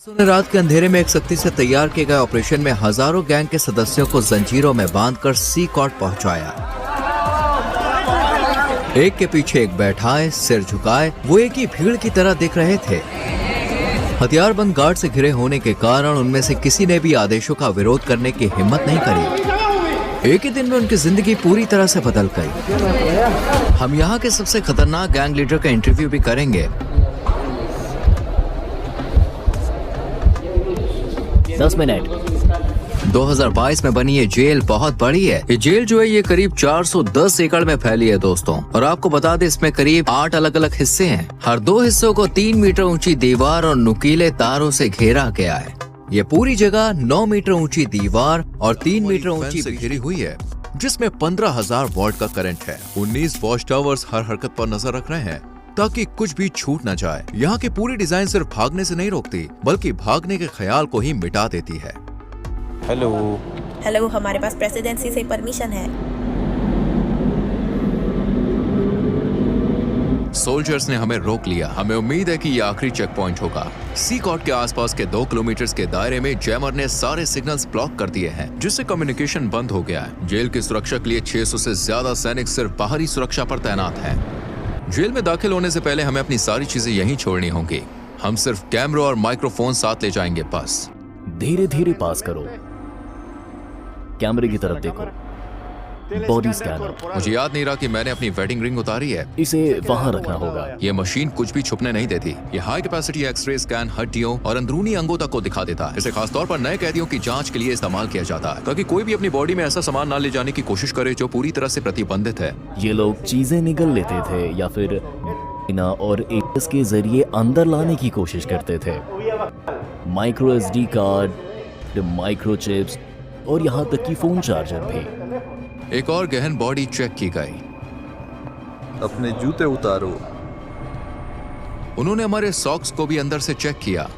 ने रात के अंधेरे में एक सख्ती से तैयार किए गए ऑपरेशन में हजारों गैंग के सदस्यों को जंजीरों में बांधकर सी कॉट पहुंचाया। एक के पीछे एक बैठाए, सिर झुकाए, वो एक ही भीड़ की तरह दिख रहे थे। हथियारबंद गार्ड से घिरे होने के कारण उनमें से किसी ने भी आदेशों का विरोध करने की हिम्मत नहीं करी। एक ही दिन में उनकी जिंदगी पूरी तरह से बदल गई। हम यहाँ के सबसे खतरनाक गैंग लीडर का इंटरव्यू भी करेंगे। 10 मिनट। 2022 में बनी ये जेल बहुत बड़ी है। ये जेल जो है ये करीब 410 एकड़ में फैली है दोस्तों। और आपको बता दें इसमें करीब 8 अलग अलग हिस्से हैं। हर 2 हिस्सों को 3 मीटर ऊंची दीवार और नुकीले तारों से घेरा गया है। ये पूरी जगह 9 मीटर ऊंची दीवार और 3 मीटर ऊंची घिरी हुई है, जिसमें 15,000 वॉट का करंट है। 19 वॉच टावर्स हर हरकत पर नजर रख रहे हैं ताकि कुछ भी छूट न जाए। यहाँ की पूरी डिजाइन सिर्फ भागने से नहीं रोकती, बल्कि भागने के ख्याल को ही मिटा देती है। हेलो, हमारे पास प्रेसिडेंसी से परमिशन है। सोल्जर्स ने हमें रोक लिया। हमें उम्मीद है कि ये आखिरी चेक पॉइंट होगा। सी कॉट के आसपास के 2 किलोमीटर के दायरे में जैमर ने सारे सिग्नल्स ब्लॉक कर दिए हैं, जिससे कम्युनिकेशन बंद हो गया है। जेल की सुरक्षा के लिए 600 से ज्यादा सैनिक सिर्फ बाहरी सुरक्षा पर तैनात हैं। जेल में दाखिल होने से पहले हमें अपनी सारी चीजें यहीं छोड़नी होंगी। हम सिर्फ कैमरा और माइक्रोफोन साथ ले जाएंगे बस। धीरे धीरे पास करो, कैमरे की तरफ देखो। Body scanner. मुझे याद नहीं रहा कि मैंने अपनी वेडिंग रिंग उतारी है। इसे वहाँ रखना होगा। ये मशीन कुछ भी छुपने नहीं देती। ये हाई कैपेसिटी एक्सरे स्कैन हड्डियों और अंदरूनी अंगों तक को दिखा देता है। इसे खासतौर पर नए कैदियों की जांच के लिए इस्तेमाल किया जाता है, ताकि कोई भी अपनी बॉडी में ऐसा सामान ना ले जाने की कोशिश करे जो पूरी तरह से प्रतिबंधित है। ये लोग चीजें निगल लेते थे या फिर बिना और एड्स के जरिए अंदर लाने की कोशिश करते थे। Micro SD card, micro chips और यहाँ तक कि फोन चार्जर भी। एक और गहन बॉडी चेक की गई। अपने जूते उतारो। उन्होंने हमारे सॉक्स को भी अंदर से चेक किया।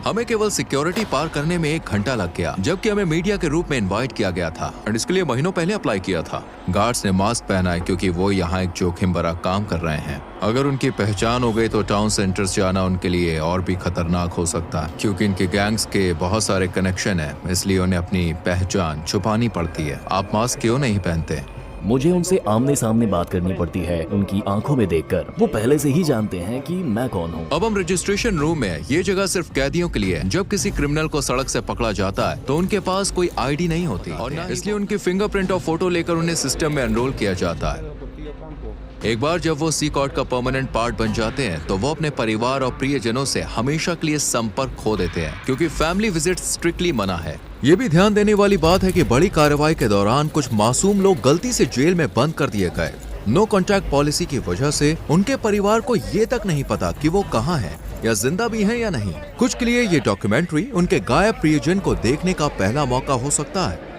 हमें केवल सिक्योरिटी पार करने में 1 घंटा लग गया, जबकि हमें मीडिया के रूप में इनवाइट किया गया था और इसके लिए महीनों पहले अप्लाई किया था। गार्ड्स ने मास्क पहना है क्योंकि वो यहाँ एक जोखिम भरा काम कर रहे हैं। अगर उनकी पहचान हो गई तो टाउन सेंटर्स जाना उनके लिए और भी खतरनाक हो सकता है, क्योंकि इनके गैंग्स के बहुत सारे कनेक्शन है, इसलिए उन्हें अपनी पहचान छुपानी पड़ती है। आप मास्क क्यों नहीं पहनते? मुझे उनसे आमने सामने बात करनी पड़ती है, उनकी आंखों में देखकर। वो पहले से ही जानते हैं कि मैं कौन हूँ। अब हम रजिस्ट्रेशन रूम में हैं। ये जगह सिर्फ कैदियों के लिए है। जब किसी क्रिमिनल को सड़क से पकड़ा जाता है तो उनके पास कोई ID नहीं होती और इसलिए उनकी फिंगरप्रिंट और फोटो लेकर उन्हें सिस्टम में एनरोल किया जाता है। एक बार जब वो सी कॉट का परमानेंट पार्ट बन जाते हैं तो वो अपने परिवार और प्रियजनों से हमेशा के लिए संपर्क खो देते हैं, क्योंकि फैमिली विजिट स्ट्रिक्टली मना है। ये भी ध्यान देने वाली बात है कि बड़ी कार्रवाई के दौरान कुछ मासूम लोग गलती से जेल में बंद कर दिए गए। नो कॉन्टैक्ट पॉलिसी की वजह से उनके परिवार को ये तक नहीं पता कि वो कहाँ हैं या जिंदा भी हैं या नहीं। कुछ के लिए ये डॉक्यूमेंट्री उनके गायब प्रियजन को देखने का पहला मौका हो सकता है।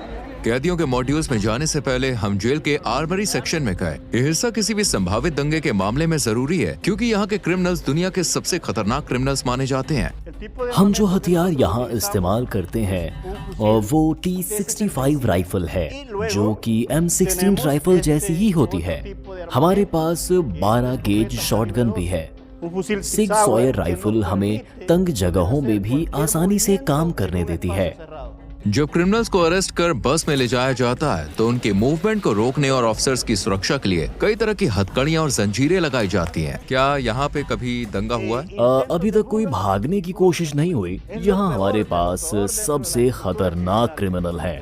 कैदियों के मॉड्यूल्स में जाने से पहले हम जेल के आर्मरी सेक्शन में गए। ये हिस्सा किसी भी संभावित दंगे के मामले में जरूरी है, क्योंकि यहाँ के क्रिमिनल्स दुनिया के सबसे खतरनाक क्रिमिनल्स माने जाते हैं। हम जो हथियार यहाँ इस्तेमाल करते हैं और वो T65 राइफल है, जो कि M16 राइफल जैसी ही होती है। हमारे पास 12 गेज शॉटगन भी है। सिग सॉयर राइफल हमें तंग जगहों में भी आसानी से काम करने देती है। जब क्रिमिनल्स को अरेस्ट कर बस में ले जाया जाता है तो उनके मूवमेंट को रोकने और ऑफिसर्स की सुरक्षा के लिए कई तरह की हथकड़ियां और जंजीरें लगाई जाती हैं। क्या यहाँ पे कभी दंगा हुआ है? अभी तक कोई भागने की कोशिश नहीं हुई। यहाँ हमारे पास सबसे खतरनाक क्रिमिनल है।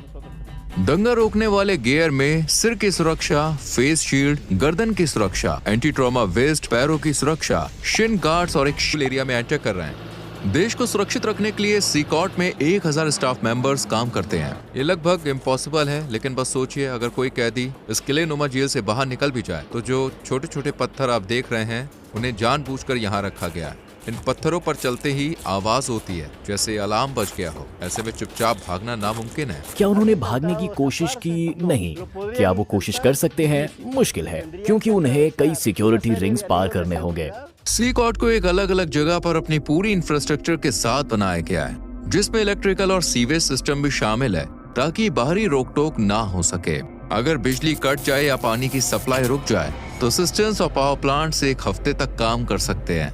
दंगा रोकने वाले गियर में सिर की सुरक्षा, फेस शील्ड, गर्दन की सुरक्षा, एंटी ट्रॉमा वेस्ट, पैरों की सुरक्षा, शिन गार्ड्स और एक शील्ड एरिया में एंटर कर रहे हैं। देश को सुरक्षित रखने के लिए सी कॉट में 1000 स्टाफ मेंबर्स काम करते हैं। ये लगभग इम्पॉसिबल है, लेकिन बस सोचिए अगर कोई कैदी इस किले नुमा जेल से बाहर निकल भी जाए तो जो छोटे छोटे पत्थर आप देख रहे हैं उन्हें जानबूझकर यहाँ रखा गया है। इन पत्थरों पर चलते ही आवाज होती है जैसे अलार्म बज गया हो। ऐसे में चुपचाप भागना नामुमकिन है। क्या उन्होंने भागने की कोशिश की? नहीं। क्या वो कोशिश कर सकते हैं? मुश्किल है, क्योंकि उन्हें कई सिक्योरिटी रिंग्स पार करने होंगे। सी कॉट को एक अलग अलग जगह पर अपनी पूरी इंफ्रास्ट्रक्चर के साथ बनाया गया है, जिसमें इलेक्ट्रिकल और सीवेज सिस्टम भी शामिल है, ताकि बाहरी रोक टोक ना हो सके। अगर बिजली कट जाए या पानी की सप्लाई रुक जाए तो सिस्टम्स और पावर प्लांट से 1 हफ्ते तक काम कर सकते हैं।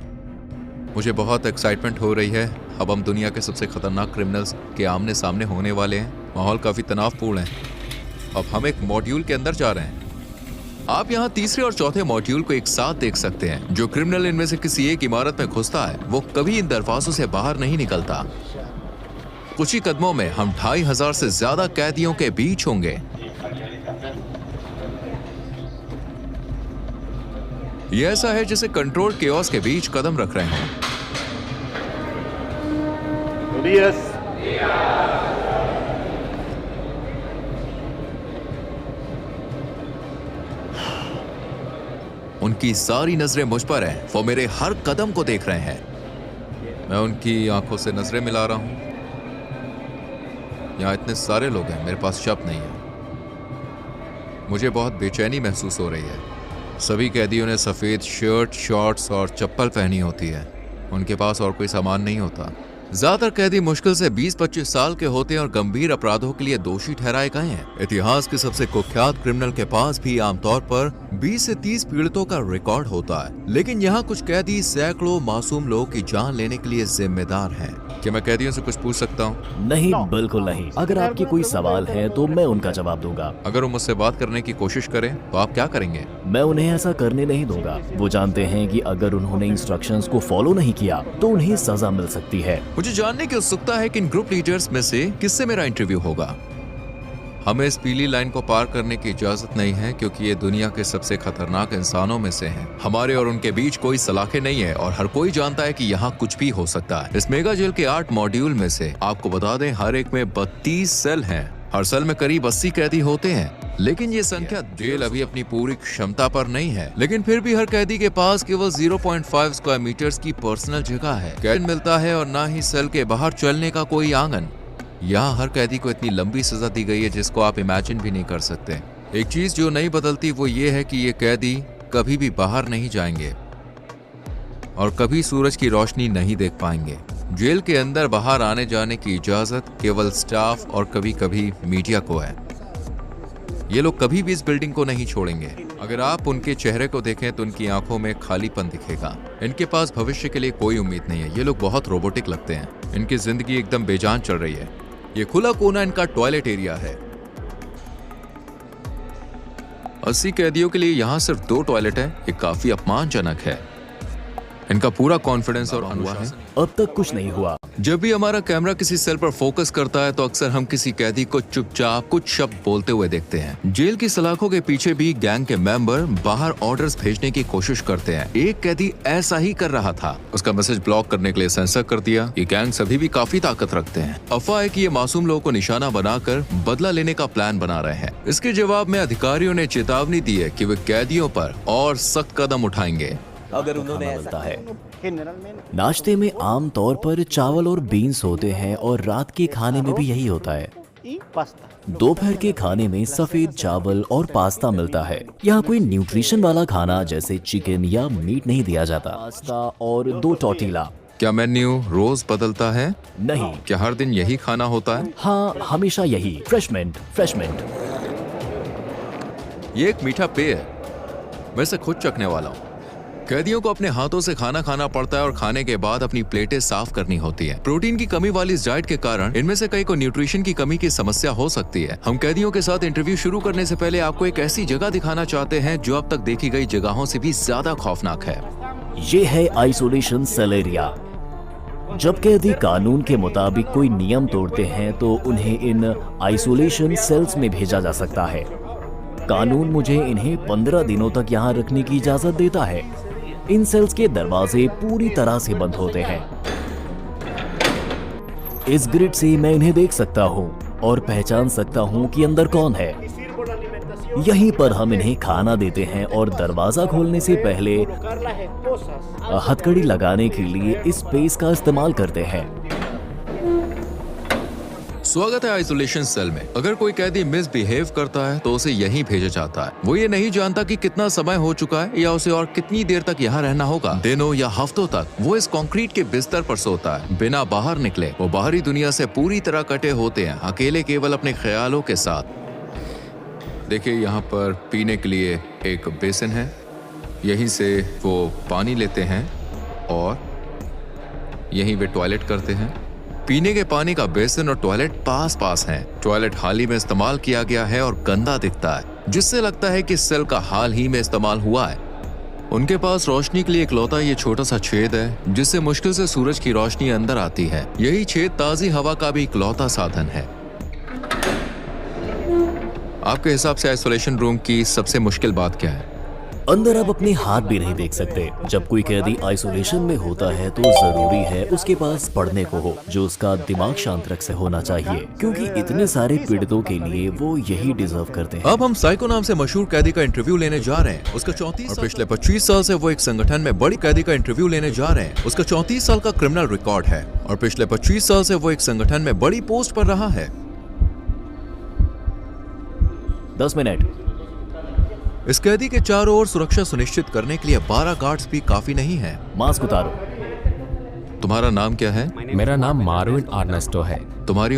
मुझे बहुत एक्साइटमेंट हो रही है। अब हम दुनिया के सबसे खतरनाक क्रिमिनल्स के आमने सामने होने वाले हैं। माहौल काफी तनावपूर्ण है। अब हम एक मॉड्यूल के अंदर जा रहे हैं। आप यहाँ तीसरे और चौथे मॉड्यूल को एक साथ देख सकते हैं। जो क्रिमिनल इनमें से किसी एक इमारत में घुसता है वो कभी इन दरवाजों से बाहर नहीं निकलता। कुछ ही कदमों में हम 2500 से ज्यादा कैदियों के बीच होंगे। ये ऐसा है जैसे कंट्रोल केओस के बीच कदम रख रहे हैं। उनकी सारी नजरें मुझ पर हैं। वो मेरे हर कदम को देख रहे हैं। मैं उनकी आंखों से नजरें मिला रहा हूं। यहाँ इतने सारे लोग हैं, मेरे पास शब्द नहीं है। मुझे बहुत बेचैनी महसूस हो रही है। सभी कैदियों ने सफेद शर्ट, शॉर्ट्स और चप्पल पहनी होती है। उनके पास और कोई सामान नहीं होता। ज्यादातर कैदी मुश्किल से 20-25 साल के होते हैं और गंभीर अपराधों के लिए दोषी ठहराए गए हैं। इतिहास के सबसे कुख्यात क्रिमिनल के पास भी आमतौर पर 20 से 30 पीड़ितों का रिकॉर्ड होता है, लेकिन यहाँ कुछ कैदी सैकड़ों मासूम लोगों की जान लेने के लिए जिम्मेदार हैं। क्या मैं कैदियों से कुछ पूछ सकता हूँ? नहीं, बिल्कुल नहीं। अगर आपके कोई सवाल है तो मैं उनका जवाब दूंगा। अगर वो मुझसे बात करने की कोशिश करें तो आप क्या करेंगे? मैं उन्हें ऐसा करने नहीं दूंगा। वो जानते हैं कि अगर उन्होंने इंस्ट्रक्शंस को फॉलो नहीं किया तो उन्हें सजा मिल सकती है। मुझे जानने की उत्सुकता है कि इन ग्रुप लीडर्स में से किससे मेरा इंटरव्यू होगा। हमें इस पीली लाइन को पार करने की इजाजत नहीं है क्योंकि ये दुनिया के सबसे खतरनाक इंसानों में से हैं। हमारे और उनके बीच कोई सलाखें नहीं है और हर कोई जानता है कि यहाँ कुछ भी हो सकता है। इस मेगा जेल के 8 मॉड्यूल में से आपको बता दें हर एक में 32 सेल हैं। हर सेल में करीब 80 कैदी होते हैं, लेकिन ये संख्या जेल अभी अपनी पूरी क्षमता पर नहीं है। लेकिन फिर भी हर कैदी के पास केवल 0.5 स्क्वायर मीटर्स की पर्सनल जगह है। कैद मिलता है और ना ही सेल के बाहर चलने का कोई आंगन। यहाँ हर कैदी को इतनी लंबी सजा दी गई है जिसको आप इमेजिन भी नहीं कर सकते। एक चीज जो नहीं बदलती वो ये है कि ये कैदी कभी भी बाहर नहीं जाएंगे और कभी सूरज की रोशनी नहीं देख पाएंगे। जेल के अंदर बाहर आने जाने की इजाजत केवल स्टाफ और कभी कभी मीडिया को है। ये लोग कभी भी इस बिल्डिंग को नहीं छोड़ेंगे। अगर आप उनके चेहरे को देखें तो उनकी आंखों में खालीपन दिखेगा। इनके पास भविष्य के लिए कोई उम्मीद नहीं है। ये लोग बहुत रोबोटिक लगते हैं। इनकी जिंदगी एकदम बेजान चल रही है। ये खुला कोना इनका टॉयलेट एरिया है। 80 कैदियों के लिए यहाँ सिर्फ 2 टॉयलेट है। ये काफी अपमानजनक है। इनका पूरा कॉन्फिडेंस और अनुशासन। अब तक कुछ नहीं हुआ। जब भी हमारा कैमरा किसी सेल पर फोकस करता है तो अक्सर हम किसी कैदी को चुपचाप कुछ शब्द बोलते हुए देखते हैं। जेल की सलाखों के पीछे भी गैंग के मेंबर बाहर ऑर्डर्स भेजने की कोशिश करते हैं। एक कैदी ऐसा ही कर रहा था। उसका मैसेज ब्लॉक करने के लिए सेंसर कर दिया। ये गैंग सभी भी काफी ताकत रखते हैं। अफवाह है कि ये मासूम लोगों को निशाना बनाकर बदला लेने का प्लान बना रहे हैं। इसके जवाब में अधिकारियों ने चेतावनी दी है कि वे कैदियों पर और सख्त कदम उठाएंगे अगर उन्होंने ऐसा है। नाश्ते में आम तौर पर चावल और बीन्स होते हैं और रात के खाने में भी यही होता है। दोपहर के खाने में सफेद चावल और पास्ता मिलता है। यहाँ कोई न्यूट्रिशन वाला खाना जैसे चिकन या मीट नहीं दिया जाता। पास्ता और 2 टॉर्टिला। क्या मेन्यू रोज बदलता है? नहीं। क्या हर दिन यही खाना होता है? हाँ, हमेशा यही। फ्रेशमेंट। ये एक मीठा पेय है। मैं इसे खुद चखने वाला हूँ। कैदियों को अपने हाथों से खाना खाना पड़ता है और खाने के बाद अपनी प्लेटें साफ करनी होती है। प्रोटीन की कमी वाली इस डाइट के कारण इनमें से कई को न्यूट्रिशन की कमी की समस्या हो सकती है। हम कैदियों के साथ इंटरव्यू शुरू करने से पहले आपको एक ऐसी जगह दिखाना चाहते हैं जो अब तक देखी गई जगहों से भी ज्यादा खौफनाक है। ये है आइसोलेशन सेल एरिया। जब कैदी कानून के मुताबिक कोई नियम तोड़ते हैं तो उन्हें इन आइसोलेशन सेल्स में भेजा जा सकता है। कानून मुझे इन्हें 15 दिनों तक यहाँ रखने की इजाजत देता है। इन सेल्स के दरवाजे पूरी तरह से बंद होते हैं। इस ग्रिड से मैं इन्हें देख सकता हूँ और पहचान सकता हूँ कि अंदर कौन है। यहीं पर हम इन्हें खाना देते हैं और दरवाजा खोलने से पहले हथकड़ी लगाने के लिए इस स्पेस का इस्तेमाल करते हैं। स्वागत है आइसोलेशन सेल में। अगर कोई कैदी मिसबिहेव करता है तो उसे यहीं भेजा जाता है। वो ये नहीं जानता कि कितना समय हो चुका है या उसे और कितनी देर तक यहाँ रहना होगा। दिनों या हफ्तों तक वो इस कंक्रीट के बिस्तर पर सोता है बिना बाहर निकले। वो बाहरी दुनिया से पूरी तरह कटे होते हैं, अकेले केवल अपने ख्यालों के साथ। देखिए, यहाँ पर पीने के लिए एक बेसिन है। यहीं से वो पानी लेते हैं और यहीं वे टॉयलेट करते हैं। पीने के पानी का बेसिन और टॉयलेट पास पास हैं। टॉयलेट हाल ही में इस्तेमाल किया गया है और गंदा दिखता है, जिससे लगता है कि सेल का हाल ही में इस्तेमाल हुआ है। उनके पास रोशनी के लिए इकलौता ये छोटा सा छेद है, जिससे मुश्किल से सूरज की रोशनी अंदर आती है। यही छेद ताजी हवा का भी इकलौता साधन है। आपके हिसाब से आइसोलेशन रूम की सबसे मुश्किल बात क्या है? अंदर आप अपने हाथ भी नहीं देख सकते। जब कोई कैदी आइसोलेशन में होता है तो जरूरी है उसके पास पढ़ने को हो, जो उसका दिमाग शांत रख से होना चाहिए, क्योंकि इतने सारे पीड़ितों के लिए वो यही डिजर्व करते हैं। अब हम साइको नाम से मशहूर कैदी का इंटरव्यू लेने जा रहे हैं। उसका 34 और पिछले 25 साल से वो एक संगठन में बड़ी कैदी का इंटरव्यू लेने जा रहे हैं। उसका 34 साल का क्रिमिनल रिकॉर्ड है और पिछले 25 साल से वो एक संगठन में बड़ी पोस्ट पर रहा है। 10 मिनट। इस कैदी के चारों ओर सुरक्षा सुनिश्चित करने के लिए 12 गार्ड्स भी काफी नहीं है। मास्क उतारो। तुम्हारा नाम क्या है? मेरा नाम मार्विन आर्नेस्टो है। तुम्हारी उम्र?